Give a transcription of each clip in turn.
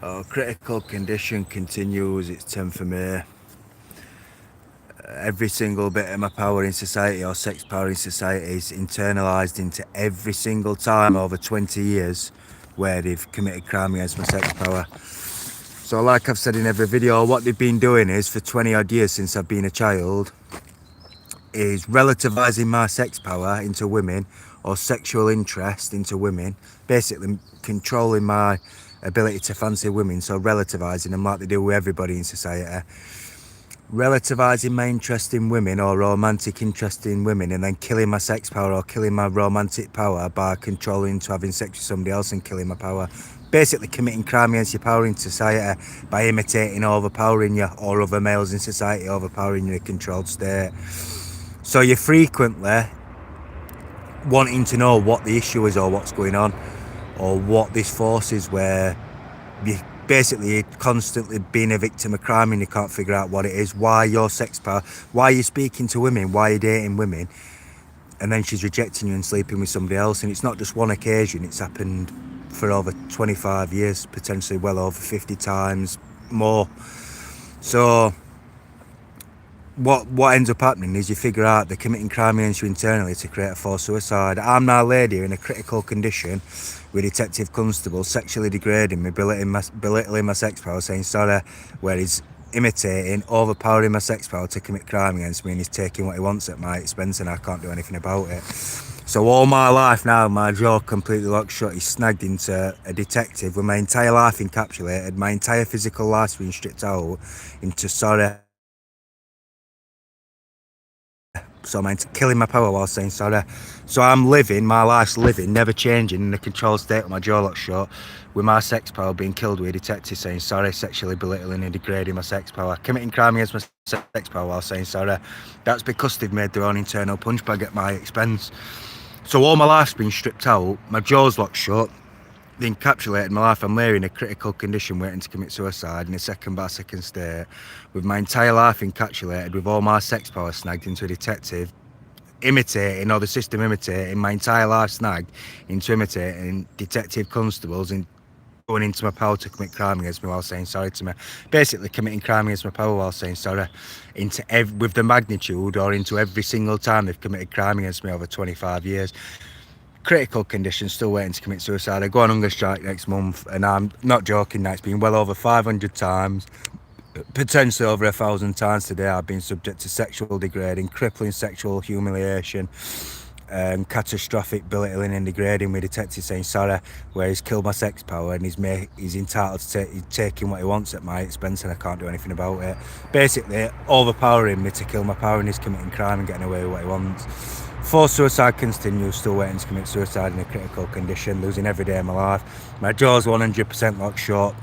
Oh, critical condition continues. It's 10th of May. Every single bit of my power in society, or sex power in society, is internalised into every single time over 20 years where they've committed crime against my sex power. So like I've said in every video, what they've been doing is, for 20 odd years since I've been a child, is relativising my sex power into women, or sexual interest into women, basically controlling my ability to fancy women, so relativising them like they do with everybody in society. Relativising my interest in women, or romantic interest in women, and then killing my sex power or killing my romantic power by controlling to having sex with somebody else and killing my power. Basically committing crime against your power in society by imitating, overpowering you, or other males in society overpowering you in a controlled state. So you're frequently wanting to know what the issue is, or what's going on, or what this force is, where you basically constantly being a victim of crime and you can't figure out what it is, why your sex power, why you're speaking to women, why you're dating women, and then she's rejecting you and sleeping with somebody else. And it's not just one occasion, it's happened for over 25 years, potentially well over 50 times more. So what ends up happening is you figure out they're committing crime against you internally to create a forced suicide. I'm now laid here in a critical condition with detective constable sexually degrading me, belittling my sex power, saying sorry, where he's imitating, overpowering my sex power to commit crime against me, and he's taking what he wants at my expense, and I can't do anything about it. So all my life now, my jaw completely locked shut. He's snagged into a detective with my entire life encapsulated, my entire physical life being stripped out into sorry. So I'm killing my power while saying sorry. So I'm living, my life's living, never changing, in a controlled state with my jaw locked shut, with my sex power being killed with a detective saying sorry, sexually belittling and degrading my sex power, committing crime against my sex power while saying sorry. That's because they've made their own internal punch bag at my expense. So all my life's been stripped out, my jaw's locked shut, they encapsulated my life. I'm there in a critical condition waiting to commit suicide in a second by second state, with my entire life encapsulated, with all my sex power snagged into a detective, imitating, or the system imitating, my entire life snagged into imitating detective constables and going into my power to commit crime against me while saying sorry to me. Basically committing crime against my power while saying sorry, into with the magnitude, or into every single time they've committed crime against me over 25 years. Critical condition, still waiting to commit suicide. I go on hunger strike next month, and I'm not joking, it's been well over 500 times, potentially over 1,000 times today, I've been subject to sexual degrading, crippling sexual humiliation, catastrophic belittling and degrading, with detectives saying sorry, where he's killed my sex power and he's entitled to taking what he wants at my expense, and I can't do anything about it. Basically overpowering me to kill my power, and he's committing crime and getting away with what he wants. Forced suicide continues, still waiting to commit suicide in a critical condition, losing every day of my life. My jaw's 100% locked shut.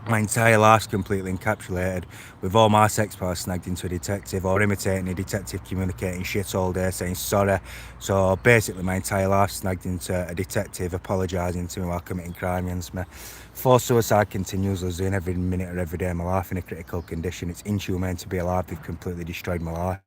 My entire life's completely encapsulated, with all my sex power snagged into a detective, or imitating a detective communicating shit all day saying sorry. So basically my entire life snagged into a detective apologising to me while committing crime against me. Forced suicide continues, losing every minute or every day of my life in a critical condition. It's inhumane to be alive. They've completely destroyed my life.